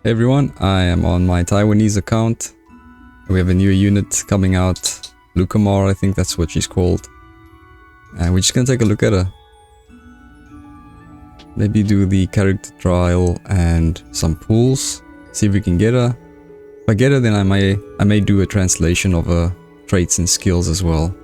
Hey everyone, I am on my Taiwanese account. We have a new unit coming out, Lukamar, I think that's what she's called. And we're just gonna take a look at her. Maybe do the character trial and some pulls, see if we can get her. If I get her, then I may do a translation of her traits and skills as well.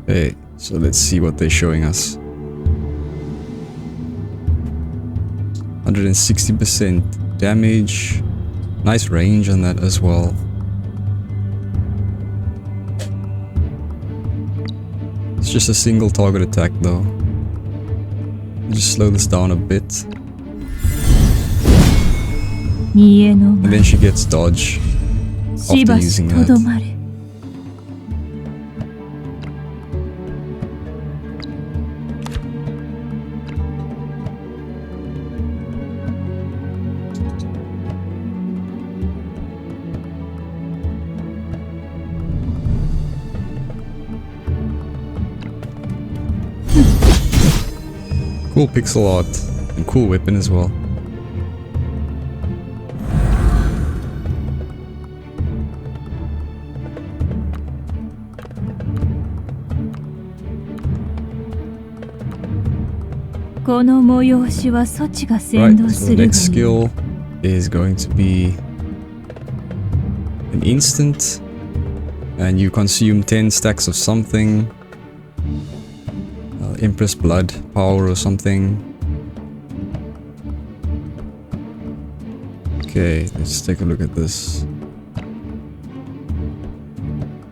Okay, so let's see what they're showing us. 160% damage. Nice range on that as well. It's just a single target attack though. Just slow this down a bit. And then she gets dodge after using that. Cool pixel art and cool weapon as well. Right, so the next skill is going to be an instant, and you consume 10 stacks of something. Empress blood power or something. Okay, let's take a look at this.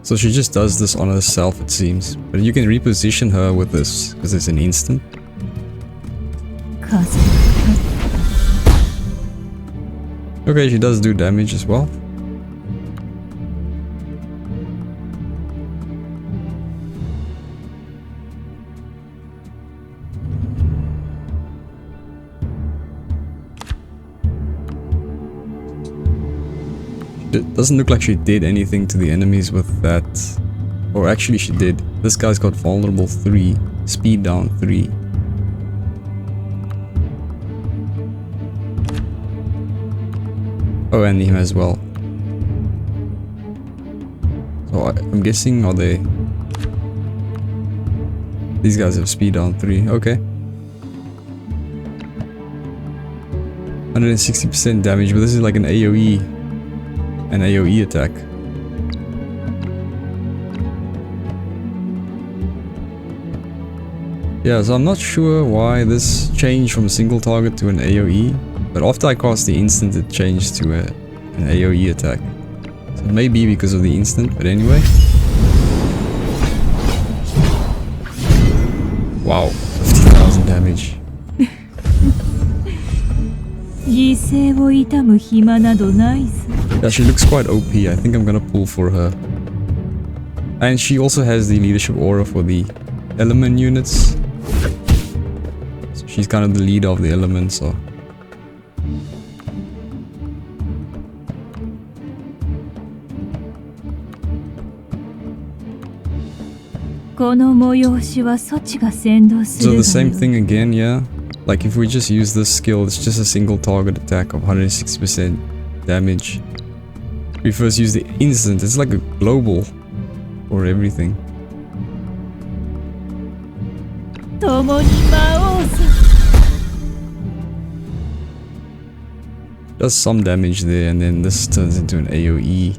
So she just does this on herself, it seems, but you can reposition her with this because it's an instant. Okay, she does do damage as well. It doesn't look like she did anything to the enemies with that. Or actually she did. This guy's got vulnerable 3, speed down 3. Oh, and him as well. So I'm guessing, are they... These guys have speed down 3, okay. 160% damage, but this is like an AoE attack. Yeah, so I'm not sure why this changed from a single target to an AoE, but after I cast the instant it changed to an AoE attack. So it may be because of the instant, but anyway. Wow, 50,000 damage. Yeah, she looks quite OP. I think I'm gonna pull for her. And she also has the leadership aura for the element units. So she's kind of the leader of the elements, so... So the same thing again, yeah? Like if we just use this skill, it's just a single target attack of 160% damage. We first use the instant, it's like a global for everything. Does some damage there, and then this turns into an AoE.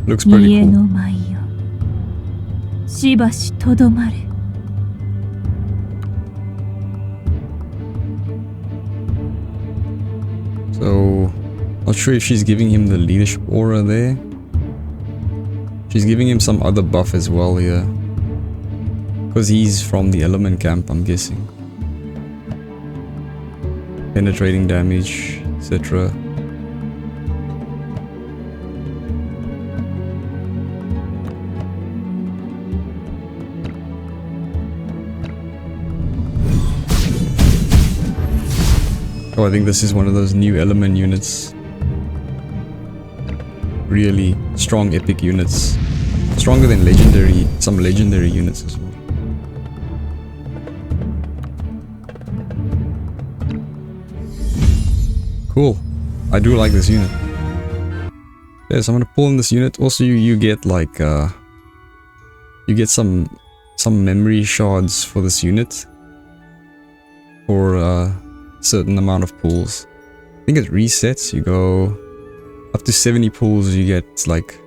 Looks pretty cool. So, not sure if she's giving him the leadership aura there. She's giving him some other buff as well here. Because he's from the element camp, I'm guessing. Penetrating damage, etc. Oh, I think this is one of those new element units. Really strong epic units. Stronger than some legendary units as well. Cool. I do like this unit. Yes, I'm gonna pull in this unit. Also, you get like you get some memory shards for this unit for a certain amount of pulls. I think it resets. You go up to 70 pulls, you get like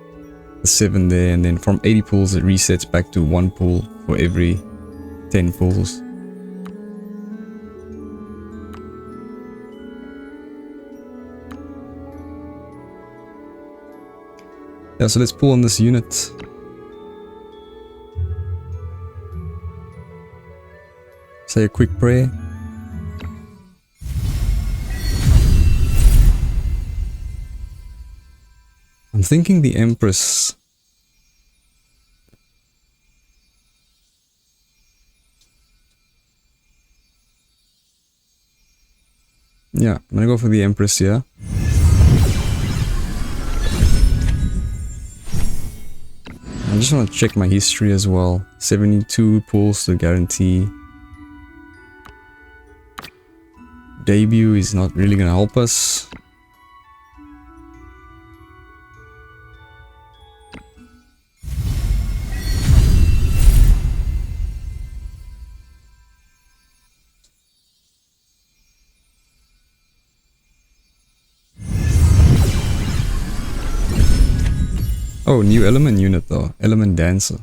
the 7 there, and then from 80 pulls it resets back to 1 pull for every 10 pulls. Yeah, so let's pull on this unit. Say a quick prayer. I'm thinking the Empress. Yeah, I'm gonna go for the Empress here. I just want to check my history as well. 72 pulls to guarantee. Debut is not really gonna help us. Oh, new element unit though. Element Dancer.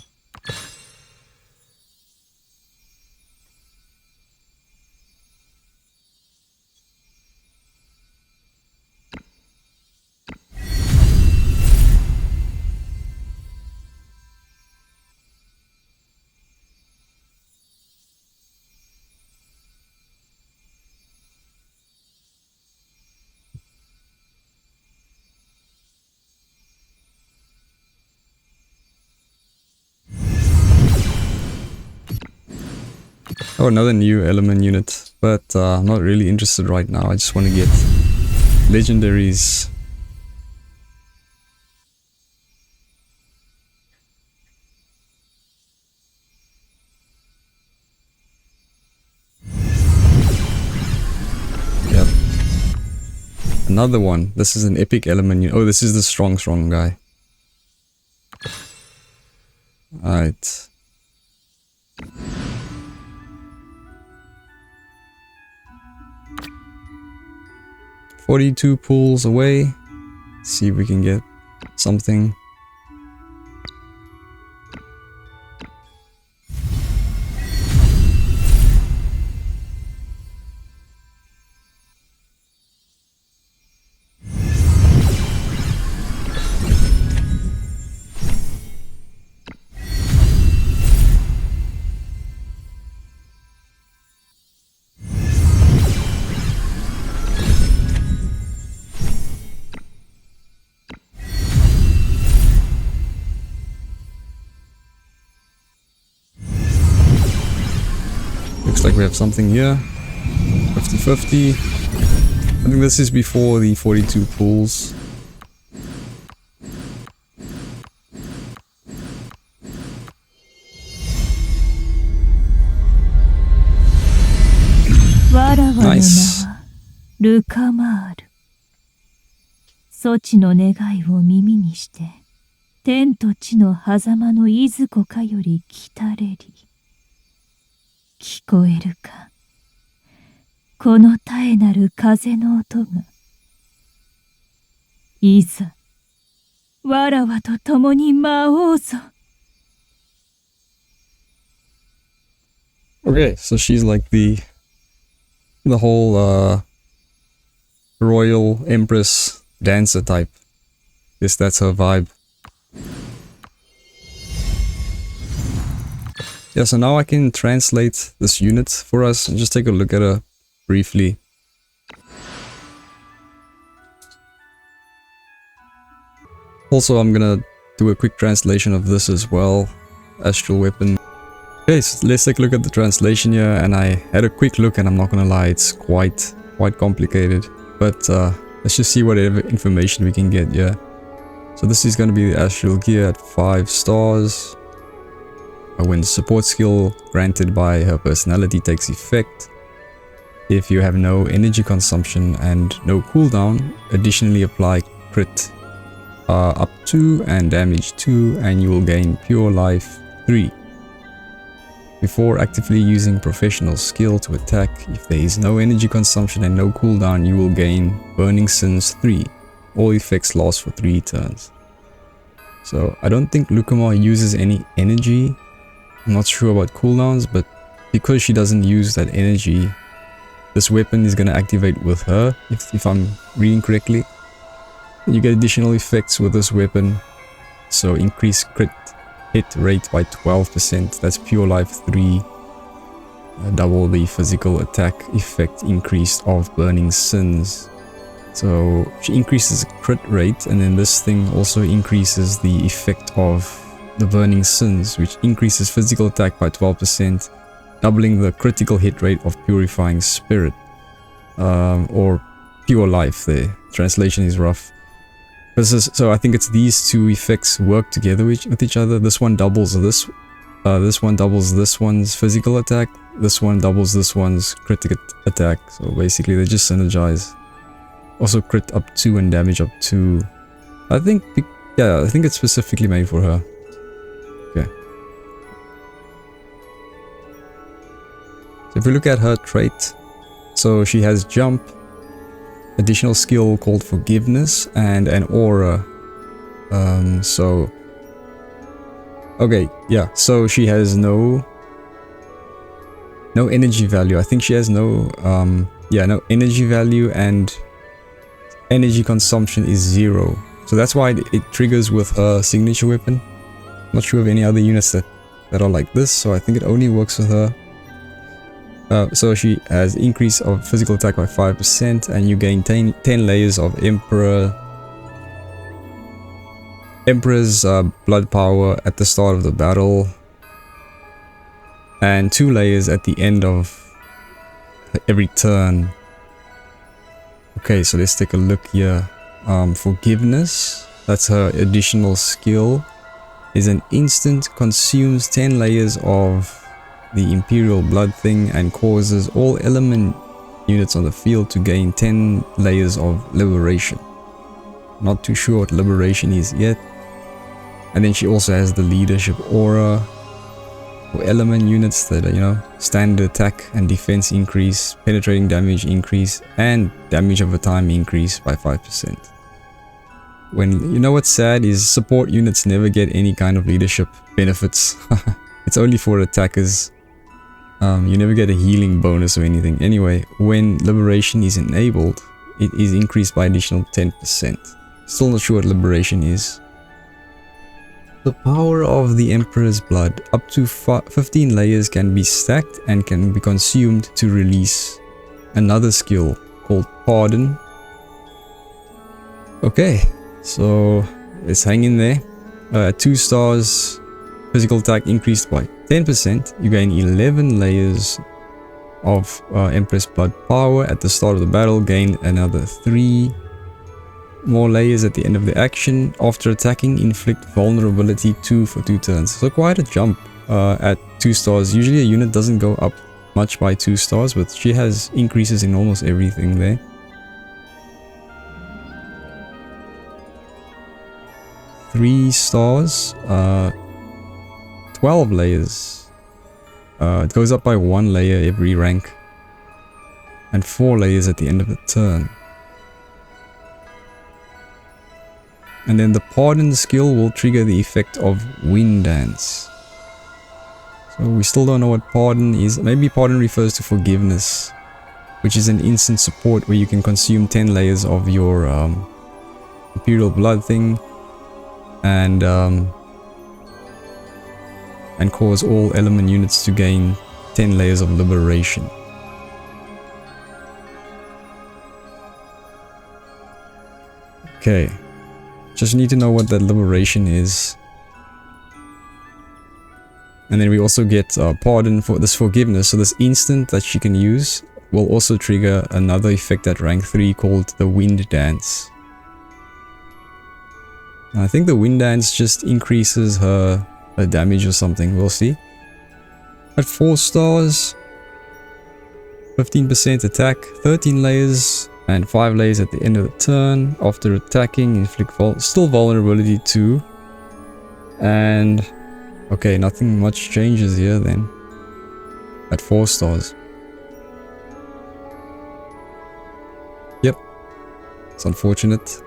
Oh, another new element unit, but I'm not really interested right now. I just want to get legendaries. Yep. Another one. This is an epic element unit. Oh, this is the strong guy. Alright. "42 pulls away." Let's see if we can get something. Looks like we have something here. 50-50. I think this is before the 42 pulls. Nice. Lukamar. そちの願いを耳にして、天と地の狭間のいずこかより来たれり。聞こえるか、この絶えなる風の音が。いざ、わらわと共に舞おうぞ。Okay, so she's like the whole royal empress dancer type. Guess that's her vibe. Yeah, so now I can translate this unit for us and just take a look at her briefly. Also, I'm gonna do a quick translation of this as well. Astral Weapon. Okay, so let's take a look at the translation here, and I had a quick look and I'm not gonna lie, it's quite quite complicated. But let's just see whatever information we can get, yeah. So this is going to be the Astral Gear at 5 stars. When support skill granted by her personality takes effect, if you have no energy consumption and no cooldown, additionally apply crit up 2 and damage 2, and you will gain pure life 3. Before actively using professional skill to attack, if there is no energy consumption and no cooldown, you will gain Burning Sins 3. All effects last for 3 turns. So I don't think Lukamar uses any energy. I'm not sure about cooldowns, but because she doesn't use that energy, this weapon is going to activate with her, if I'm reading correctly. You get additional effects with this weapon. So increase crit hit rate by 12%. That's pure life 3. Double the physical attack effect increase of Burning Sins. So she increases crit rate, and then this thing also increases the effect of the Burning Sins, which increases physical attack by 12%, doubling the critical hit rate of Purifying Spirit, or pure life there. Translation is rough. So I think it's these two effects work together with each other. This one doubles this one doubles this one's physical attack, this one doubles this one's critical attack. So basically they just synergize. Also crit up 2 and damage up 2. I think it's specifically made for her. Okay. So if we look at her trait, so she has jump, additional skill called Forgiveness, and an aura. Okay, yeah, so she has no energy value. I think she has no energy value, and energy consumption is 0. So that's why it triggers with her signature weapon. Not sure of any other units that are like this, so I think it only works with her. So she has increase of physical attack by 5%, and you gain 10 layers of Emperor's blood power at the start of the battle, and 2 layers at the end of every turn. Okay, so let's take a look here. Forgiveness, that's her additional skill, is an instant, consumes 10 layers of the Imperial blood thing, and causes all element units on the field to gain 10 layers of liberation. Not too sure what liberation is yet. And then she also has the leadership aura for element units that are, standard attack and defense increase, penetrating damage increase, and damage over time increase by 5%. When what's sad is support units never get any kind of leadership benefits. It's only for attackers. You never get a healing bonus or anything. Anyway, when liberation is enabled, it is increased by additional 10%. Still not sure what liberation is. The power of the Emperor's blood. Up to 15 layers can be stacked and can be consumed to release another skill called Pardon. Okay, so let's hang in there. At 2 stars, physical attack increased by 10%. You gain 11 layers of Empress blood power at the start of the battle. Gain another 3 more layers at the end of the action. After attacking, inflict vulnerability 2 for 2 turns. So quite a jump at 2 stars. Usually a unit doesn't go up much by 2 stars, but she has increases in almost everything there. Three stars, 12 layers. It goes up by 1 layer every rank, and 4 layers at the end of the turn. And then the Pardon skill will trigger the effect of Wind Dance. So we still don't know what Pardon is. Maybe Pardon refers to Forgiveness, which is an instant support where you can consume 10 layers of your Imperial blood thing, and cause all element units to gain 10 layers of liberation. Okay, just need to know what that liberation is. And then we also get Pardon for this Forgiveness, so this instant that she can use will also trigger another effect at rank 3 called the Wind Dance. I think the Wind Dance just increases her damage or something, we'll see. At 4 stars, 15% attack, 13 layers, and 5 layers at the end of the turn. After attacking, inflict still vulnerability 2. And okay, nothing much changes here then. At 4 stars. Yep, it's unfortunate.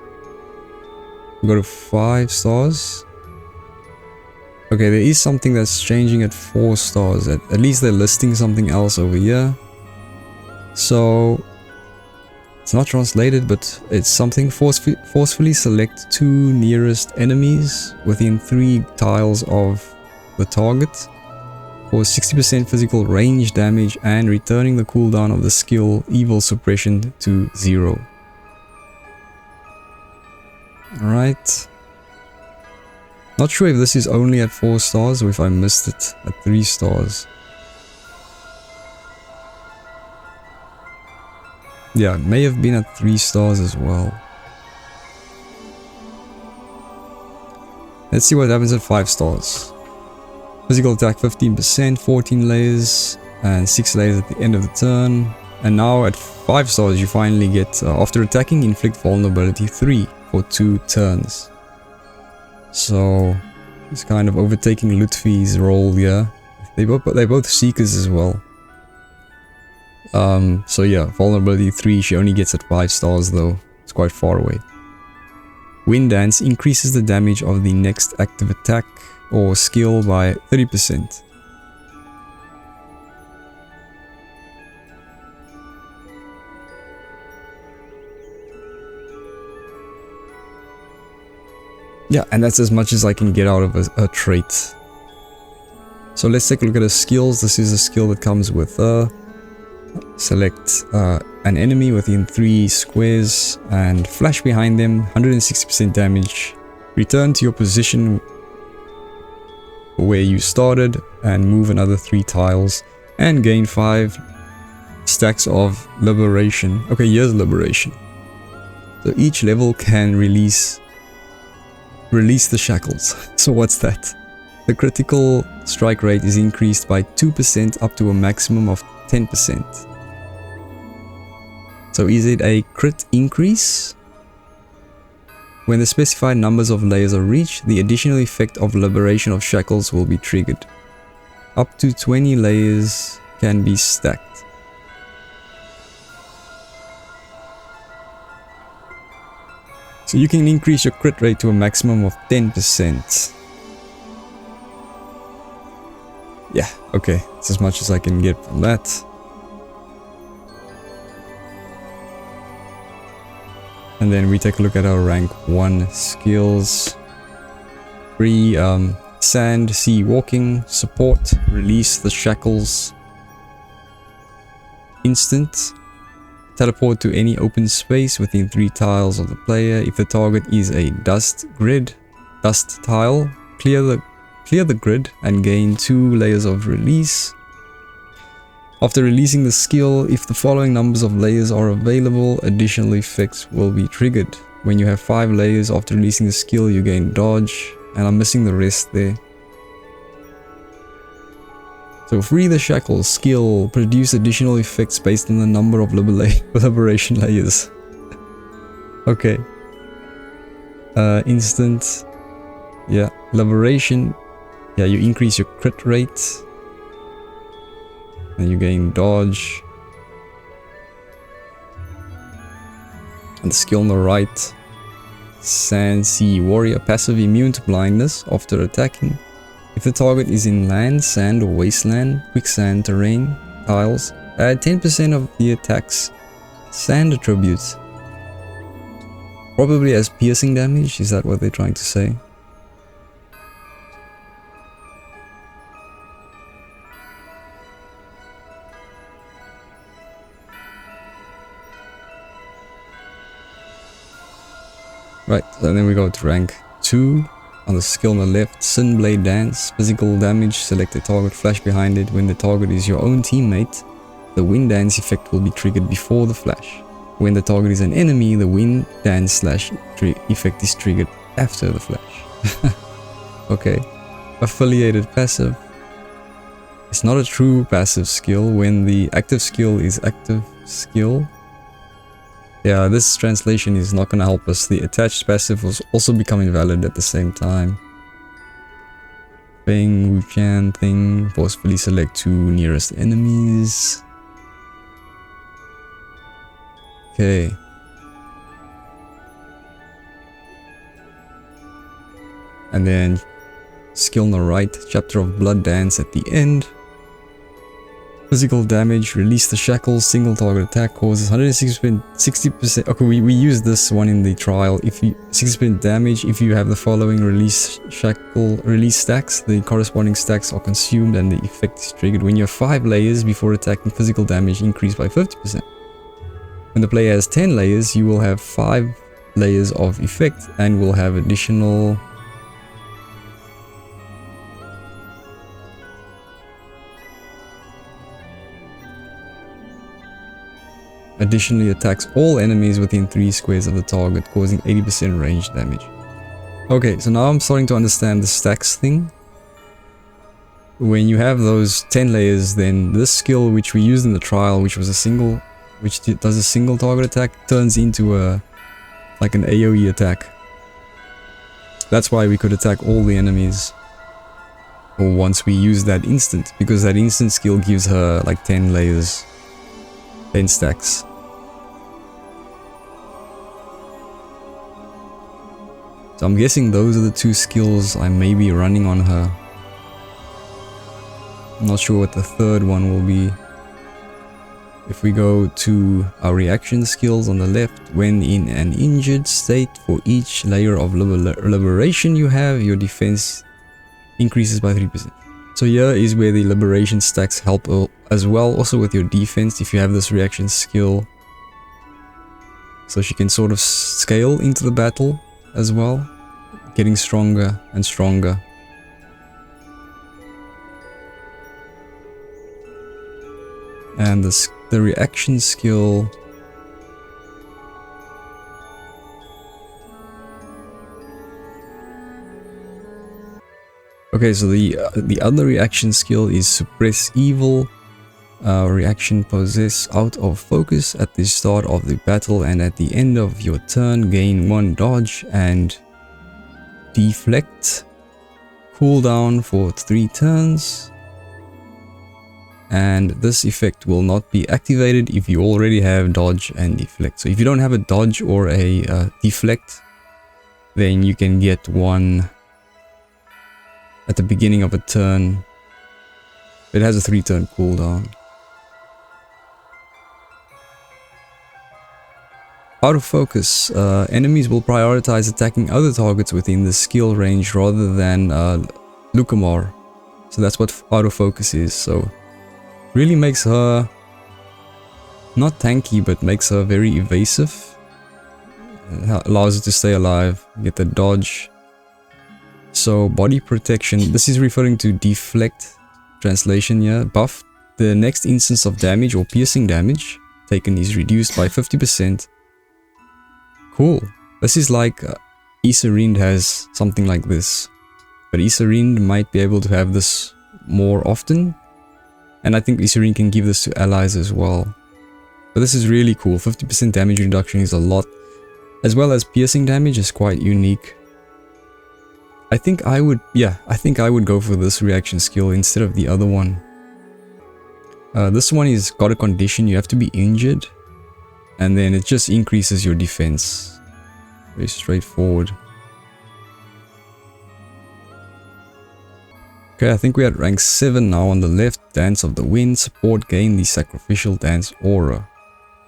We go to 5 stars. Okay, there is something that's changing at 4 stars. At least they're listing something else over here. So it's not translated, but it's something forcefully select 2 nearest enemies within 3 tiles of the target for 60% physical range damage and returning the cooldown of the skill Evil Suppression to 0. Alright. Not sure if this is only at 4 stars or if I missed it at 3 stars. Yeah, it may have been at 3 stars as well. Let's see what happens at 5 stars. Physical attack 15%, 14 layers, and 6 layers at the end of the turn. And now at 5 stars you finally get, after attacking, inflict vulnerability 3 for 2 turns. So it's kind of overtaking Lutfi's role here. They're both seekers as well. So yeah, vulnerability 3, she only gets at 5 stars though. It's quite far away. Wind Dance increases the damage of the next active attack or skill by 30%. Yeah, and that's as much as I can get out of a trait. So let's take a look at her skills. This is a skill that comes with select an enemy within 3 squares and flash behind them, 160% damage. Return to your position where you started and move another 3 tiles and gain 5 stacks of liberation. Okay, here's liberation. So each level can release the shackles. So what's that? The critical strike rate is increased by 2% up to a maximum of 10%. So is it a crit increase? When the specified numbers of layers are reached, the additional effect of liberation of shackles will be triggered. Up to 20 layers can be stacked. So you can increase your crit rate to a maximum of 10%. Yeah, okay, that's as much as I can get from that. And then we take a look at our rank 1 skills. Free sand, sea walking, support, release the shackles. Instant, teleport to any open space within 3 tiles of the player. If the target is a dust tile, clear the grid and gain 2 layers of release. After releasing the skill, if the following numbers of layers are available, additional effects will be triggered. When you have 5 layers after releasing the skill, you gain dodge, and I'm missing the rest there. So free the shackles skill, produce additional effects based on the number of liberation layers. Okay. Instant. Yeah, liberation. Yeah, you increase your crit rate. And you gain dodge. And the skill on the right. Sand Sea Warrior, passive immune to blindness after attacking. If the target is in land, sand or wasteland, quicksand terrain, tiles, add 10% of the attack's sand attributes. Probably as piercing damage, is that what they're trying to say? Right, and then we go to rank 2. On the skill on the left, Sin Blade Dance, physical damage, select a target, flash behind it when the target is your own teammate. the Wind Dance effect will be triggered before the flash. When the target is an enemy, the Wind Dance / effect is triggered after the flash. Okay. Affiliated passive. It's not a true passive skill when the active skill is active skill. Yeah, this translation is not gonna help us. The attached passive will also become invalid at the same time. Feng Wuqian thing. Forcefully select 2 nearest enemies. Okay. And then skill on the right, Chapter of Blood Dance at the end. Physical damage, release the shackles, single target attack causes 160%. Okay, we used this one in the trial. If you 60% damage, if you have the following release stacks, the corresponding stacks are consumed and the effect is triggered. When you have 5 layers before attacking, physical damage increased by 50%. When the player has 10 layers, you will have 5 layers of effect and will have additional additionally attacks all enemies within 3 squares of the target, causing 80% range damage. Okay, so now I'm starting to understand the stacks thing. When you have those 10 layers, then this skill which we used in the trial, which was does a single target attack, turns into like an AoE attack. That's why we could attack all the enemies. Or once we use that instant, because that instant skill gives her like 10 layers. 10 stacks. So I'm guessing those are the 2 skills I may be running on her. I'm not sure what the third one will be. If we go to our reaction skills on the left, when in an injured state, for each layer of liberation you have, your defense increases by 3%. So here is where the liberation stacks help as well, also with your defense if you have this reaction skill. So she can sort of scale into the battle as well, getting stronger and stronger. And the reaction skill okay, so the other reaction skill is Suppress Evil. Reaction possess out of focus at the start of the battle and at the end of your turn. Gain 1 dodge and deflect. Cooldown for 3 turns. And this effect will not be activated if you already have dodge and deflect. So if you don't have a dodge or a deflect, then you can get 1 at the beginning of a turn. It has a 3-turn cooldown. Out of focus, enemies will prioritize attacking other targets within the skill range rather than Lukamar. So that's what out of focus is. So really makes her not tanky, but makes her very evasive. Allows her to stay alive, get the dodge. So body protection, this is referring to deflect translation here. Buff, the next instance of damage or piercing damage taken is reduced by 50%. Cool. This is like Isarind has something like this. But Isarind might be able to have this more often. And I think Isarind can give this to allies as well. But this is really cool. 50% damage reduction is a lot. As well as piercing damage is quite unique. I think I would go for this reaction skill instead of the other one. This one is got a condition, you have to be injured. And then it just increases your defense. Very straightforward. Okay, I think we're at rank 7 now on the left. Dance of the Wind. Support gain the Sacrificial Dance aura.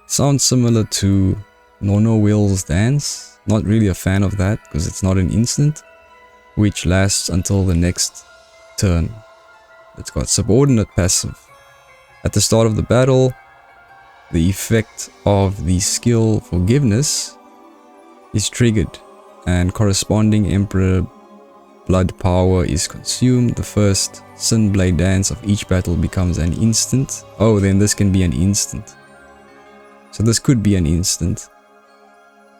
Sounds similar to Nono Will's Dance. Not really a fan of that because it's not an instant, which lasts until the next turn. It's got subordinate passive. At the start of the battle, the effect of the skill Forgiveness is triggered and corresponding Emperor blood power is consumed, the first Sin Blade dance of each battle becomes an instant. Oh, then this can be an instant. So this could be an instant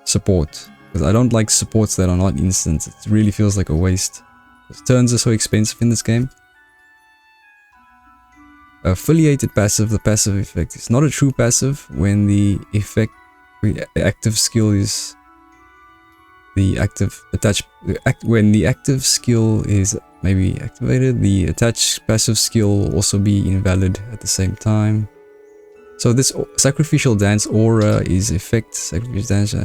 support. Because I don't like supports that are not instant. It really feels like a waste. Because turns are so expensive in this game. Affiliated passive, the passive effect is not a true passive when the effect, the active skill is the active attached. When the active skill is maybe activated, the attached passive skill will also be invalid at the same time. So this sacrificial dance aura is effect sacrificial dance.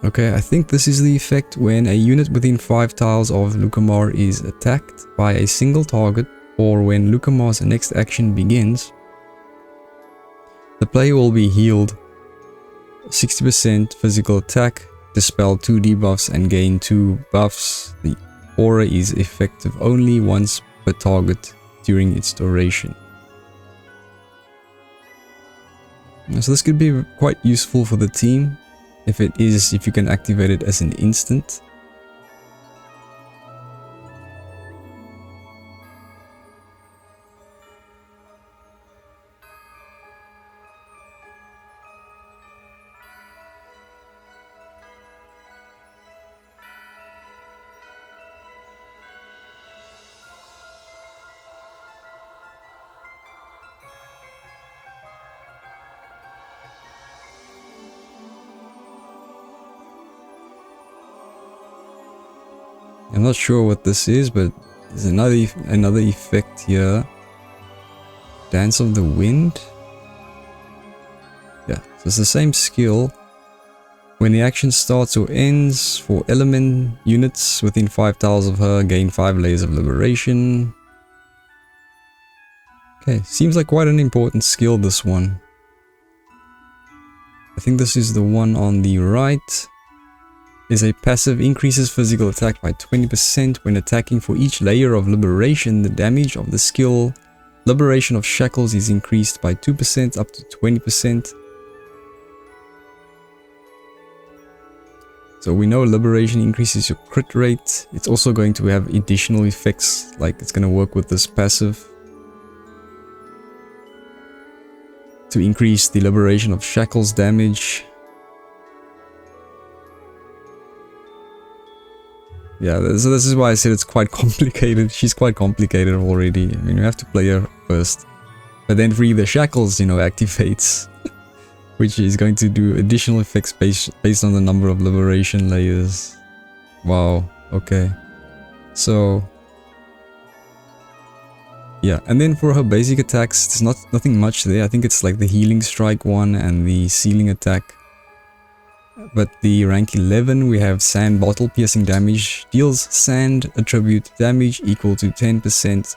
Okay, I think this is the effect when a unit within 5 tiles of Lukamar is attacked by a single target, or when Lukamar's next action begins. The player will be healed 60% physical attack, dispel 2 debuffs and gain 2 buffs. The aura is effective only once per target during its duration. So this could be quite useful for the team. If you can activate it as an instant. I'm not sure what this is, but there's another effect here. Dance of the Wind. Yeah, so it's the same skill. When the action starts or ends, for element units within 5 tiles of her, gain 5 layers of liberation. Okay, seems like quite an important skill, this one. I think this is the one on the right. Is a passive, increases physical attack by 20% when attacking. For each layer of liberation, the damage of the skill Liberation of Shackles is increased by 2% up to 20%. So we know liberation increases your crit rate. It's also going to have additional effects, like it's going to work with this passive to increase the liberation of shackles damage. Yeah, so this is why I said it's quite complicated. She's quite complicated already. I mean, you have to play her first. But then free the shackles, you know, activates. Which is going to do additional effects based on the number of liberation layers. Wow, okay. So... yeah, and then for her basic attacks, there's nothing much there. I think it's like the Healing Strike one and the Sealing Attack. But the rank 11, we have Sand Bottle Piercing Damage. Deals sand attribute damage equal to 10%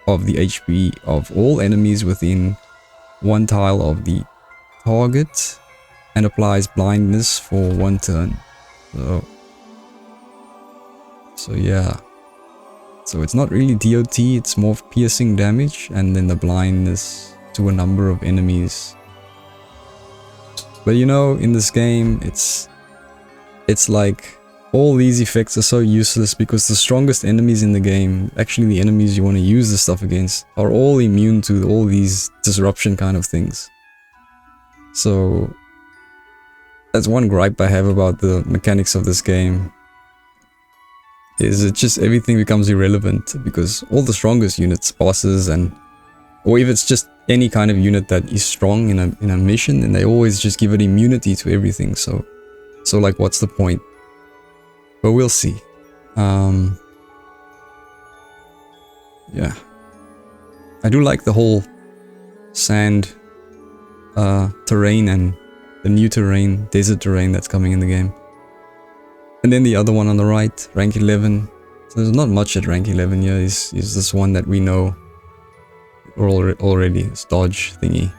of the HP of all enemies within 1 tile of the target. And applies blindness for 1 turn. So yeah. So it's not really DOT, it's more piercing damage and then the blindness to a number of enemies. But you know, in this game, it's like all these effects are so useless because the strongest enemies in the game, actually the enemies you want to use this stuff against, are all immune to all these disruption kind of things. So that's one gripe I have about the mechanics of this game. Is it just everything becomes irrelevant because all the strongest units, bosses or if it's just any kind of unit that is strong in a mission, and they always just give it immunity to everything. So like, what's the point? But we'll see. Yeah, I do like the whole sand terrain and the new terrain, desert terrain that's coming in the game. And then the other one on the right, rank 11. So there's not much at rank 11 here. Is this one that we know already, this dodge thingy.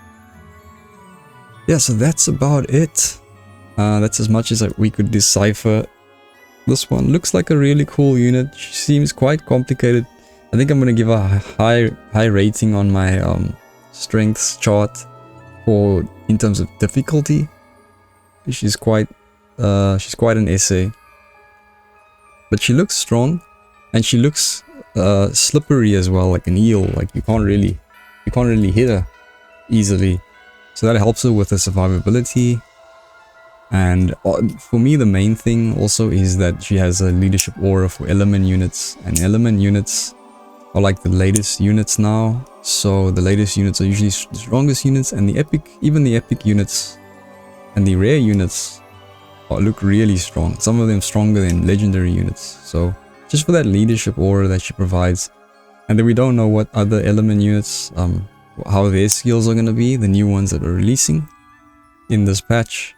Yeah, so that's about it. That's as much as we could decipher. This one looks like a really cool unit. She seems quite complicated. I think I'm gonna give a high rating on my strengths chart in terms of difficulty. She's quite an essay. But she looks strong, and she looks slippery as well, like an eel. Like you can't really hit her easily. So that helps her with her survivability. And for me, the main thing also is that she has a leadership aura for element units, and element units are like the latest units now. So the latest units are usually the strongest units, and even the epic units and the rare units look really strong. Some of them stronger than legendary units. So just for that leadership aura that she provides. And then we don't know what other element units, how their skills are going to be, the new ones that are releasing in this patch.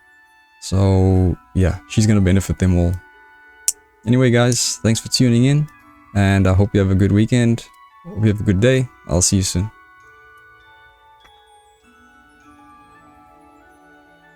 So yeah, she's going to benefit them all. Anyway guys, thanks for tuning in, and I hope you have a good weekend. Hope you have a good day. I'll see you soon.